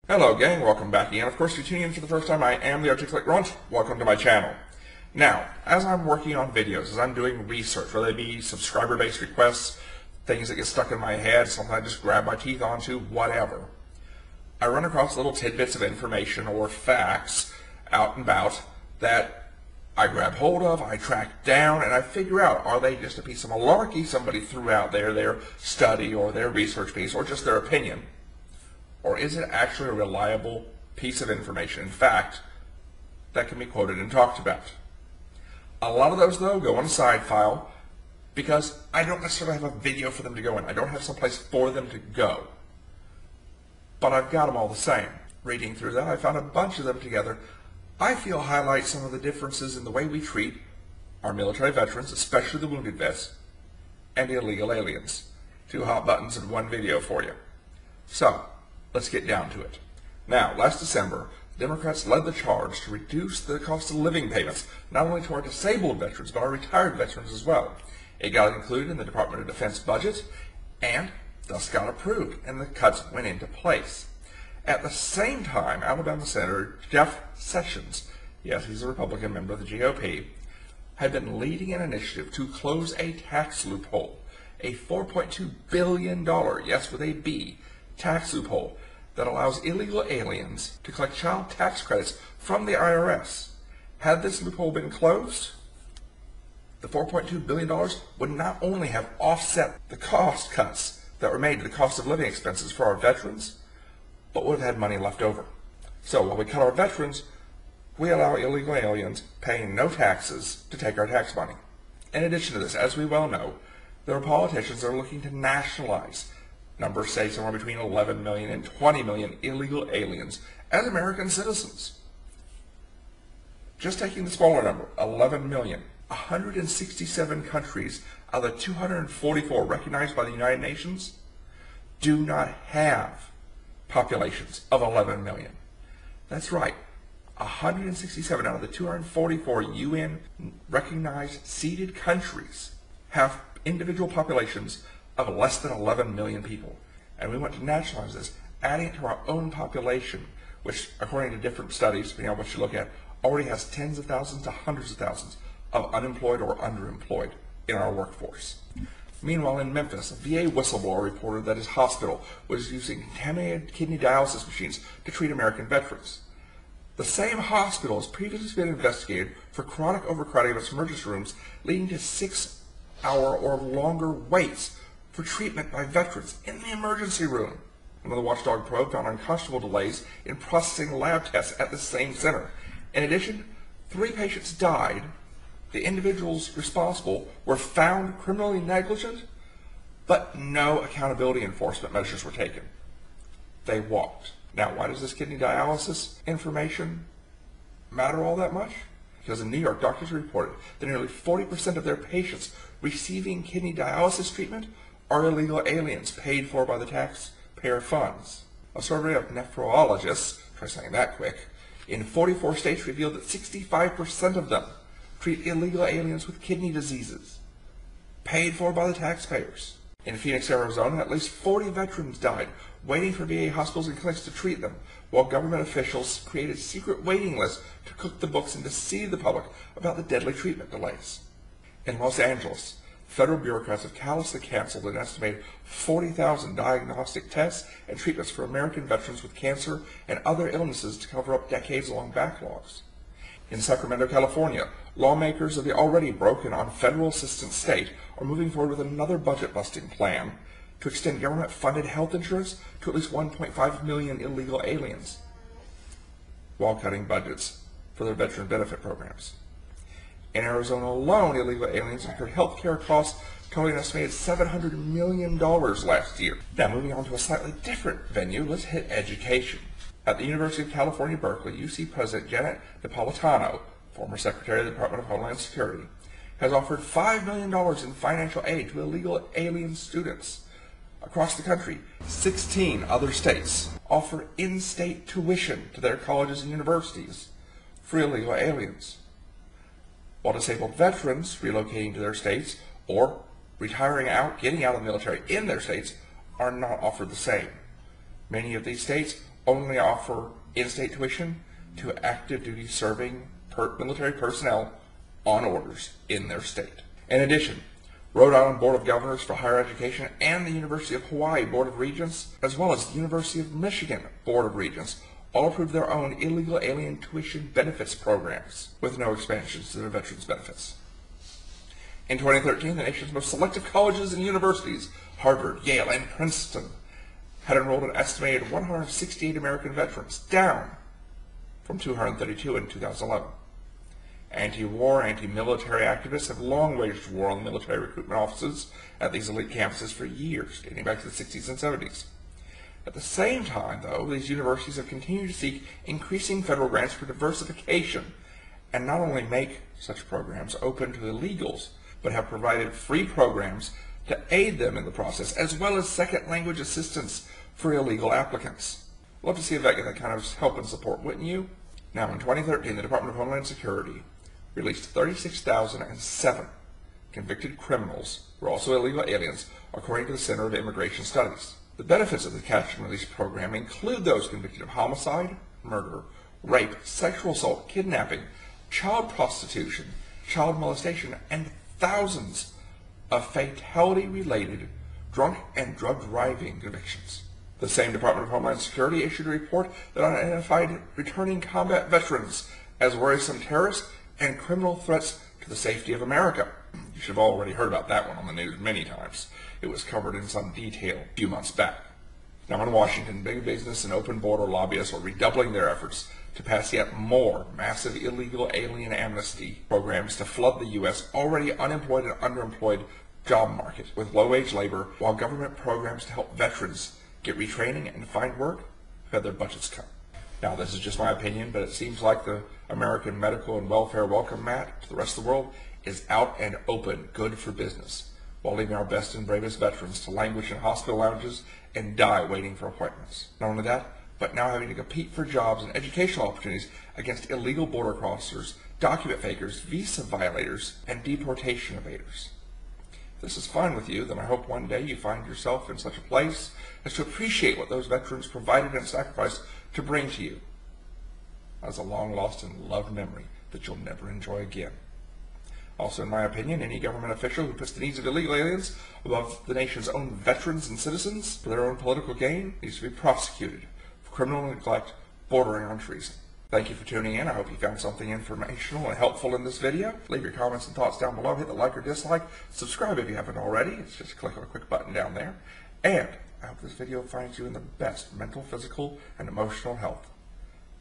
Hello gang, welcome back again. Of course, if you're tuning in for the first time, I am the Articulate Grunt. Welcome to my channel. Now, as I'm working on videos, as I'm doing research, whether it be subscriber-based requests, things that get stuck in my head, something I just grab my teeth onto, whatever, I run across little tidbits of information or facts out and about that I grab hold of, I track down, and I figure out, are they just a piece of malarkey somebody threw out there, their study or their research piece, or just their opinion? Or is it actually a reliable piece of information, in fact, that can be quoted and talked about? A lot of those, though, go on a side file because I don't necessarily have a video for them to go in. I don't have someplace for them to go. But I've got them all the same. Reading through that, I found a bunch of them together. I feel highlight some of the differences in the way we treat our military veterans, especially the wounded vets, and illegal aliens. Two hot buttons in one video for you. So, let's get down to it. Now, last December, Democrats led the charge to reduce the cost of living payments, not only to our disabled veterans, but our retired veterans as well. It got included in the Department of Defense budget, and thus got approved, and the cuts went into place. At the same time, Alabama Senator Jeff Sessions, yes, he's a Republican member of the GOP, had been leading an initiative to close a tax loophole, a $4.2 billion, yes, with a B, tax loophole that allows illegal aliens to collect child tax credits from the IRS. Had this loophole been closed, the $4.2 billion would not only have offset the cost cuts that were made to the cost of living expenses for our veterans, but would have had money left over. So while we cut our veterans, we allow illegal aliens paying no taxes to take our tax money. In addition to this, as we well know, there are politicians that are looking to nationalize, numbers say somewhere between 11 million and 20 million illegal aliens as American citizens. Just taking the smaller number, 11 million, 167 countries out of the 244 recognized by the United Nations do not have populations of 11 million. That's right, 167 out of the 244 UN recognized seated countries have individual populations of less than 11 million people. And we want to nationalize this, adding it to our own population, which, according to different studies, depending on what you look at, already has tens of thousands to hundreds of thousands of unemployed or underemployed in our workforce. Meanwhile, in Memphis, a VA whistleblower reported that his hospital was using contaminated kidney dialysis machines to treat American veterans. The same hospital has previously been investigated for chronic overcrowding of its emergency rooms, leading to 6-hour or longer waits for treatment by veterans in the emergency room. Another watchdog probe found unconscionable delays in processing lab tests at the same center. In addition, 3 patients died. The individuals responsible were found criminally negligent, but no accountability enforcement measures were taken. They walked. Now, why does this kidney dialysis information matter all that much? Because in New York, doctors reported that nearly 40% of their patients receiving kidney dialysis treatment are illegal aliens paid for by the taxpayer funds. A survey of nephrologists, try saying that quick, in 44 states revealed that 65% of them treat illegal aliens with kidney diseases, paid for by the taxpayers. In Phoenix, Arizona, at least 40 veterans died waiting for VA hospitals and clinics to treat them, while government officials created secret waiting lists to cook the books and deceive the public about the deadly treatment delays. In Los Angeles, federal bureaucrats have callously canceled an estimated 40,000 diagnostic tests and treatments for American veterans with cancer and other illnesses to cover up decades-long backlogs. In Sacramento, California, lawmakers of the already broken on federal assistance state are moving forward with another budget-busting plan to extend government-funded health insurance to at least 1.5 million illegal aliens, while cutting budgets for their veteran benefit programs. In Arizona alone, illegal aliens incurred health care costs totaling an estimated $700 million last year. Now, moving on to a slightly different venue, let's hit education. At the University of California, Berkeley, UC President Janet Napolitano, former Secretary of the Department of Homeland Security, has offered $5 million in financial aid to illegal alien students. Across the country, 16 other states offer in-state tuition to their colleges and universities for illegal aliens, while disabled veterans relocating to their states or retiring out, getting out of the military in their states are not offered the same. Many of these states only offer in-state tuition to active duty serving military personnel on orders in their state. In addition, Rhode Island Board of Governors for Higher Education and the University of Hawaii Board of Regents, as well as the University of Michigan Board of Regents, all approved their own illegal alien tuition benefits programs with no expansions to their veterans' benefits. In 2013, the nation's most selective colleges and universities, Harvard, Yale, and Princeton, had enrolled an estimated 168 American veterans, down from 232 in 2011. Anti-war, anti-military activists have long waged war on the military recruitment offices at these elite campuses for years, dating back to the 60s and 70s. At the same time, though, these universities have continued to seek increasing federal grants for diversification and not only make such programs open to illegals, but have provided free programs to aid them in the process, as well as second language assistance for illegal applicants. Love to see that kind of help and support, wouldn't you? Now, in 2013, the Department of Homeland Security released 36,007 convicted criminals who are also illegal aliens, according to the Center of Immigration Studies. The benefits of the catch and release program include those convicted of homicide, murder, rape, sexual assault, kidnapping, child prostitution, child molestation, and thousands of fatality-related drunk and drug driving convictions. The same Department of Homeland Security issued a report that identified returning combat veterans as worrisome terrorists and criminal threats to the safety of America. You should have already heard about that one on the news many times. It was covered in some detail a few months back. Now in Washington, big business and open border lobbyists are redoubling their efforts to pass yet more massive illegal alien amnesty programs to flood the U.S. already unemployed and underemployed job market with low-wage labor, while government programs to help veterans get retraining and find work have had their budgets cut. Now, this is just my opinion, but it seems like the American medical and welfare welcome mat to the rest of the world is out and open, good for business, while leaving our best and bravest veterans to languish in hospital lounges and die waiting for appointments. Not only that, but now having to compete for jobs and educational opportunities against illegal border crossers, document fakers, visa violators, and deportation evaders. If this is fine with you, then I hope one day you find yourself in such a place as to appreciate what those veterans provided and sacrificed to bring to you as a long-lost and loved memory that you'll never enjoy again. Also, in my opinion, any government official who puts the needs of illegal aliens above the nation's own veterans and citizens for their own political gain needs to be prosecuted for criminal neglect bordering on treason. Thank you for tuning in. I hope you found something informational and helpful in this video. Leave your comments and thoughts down below. Hit the like or dislike. Subscribe if you haven't already. It's just a click on a quick button down there. And I hope this video finds you in the best mental, physical, and emotional health.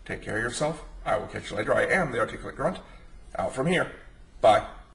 Take care of yourself. I will catch you later. I am the Articulate Grunt. Out from here. Bye.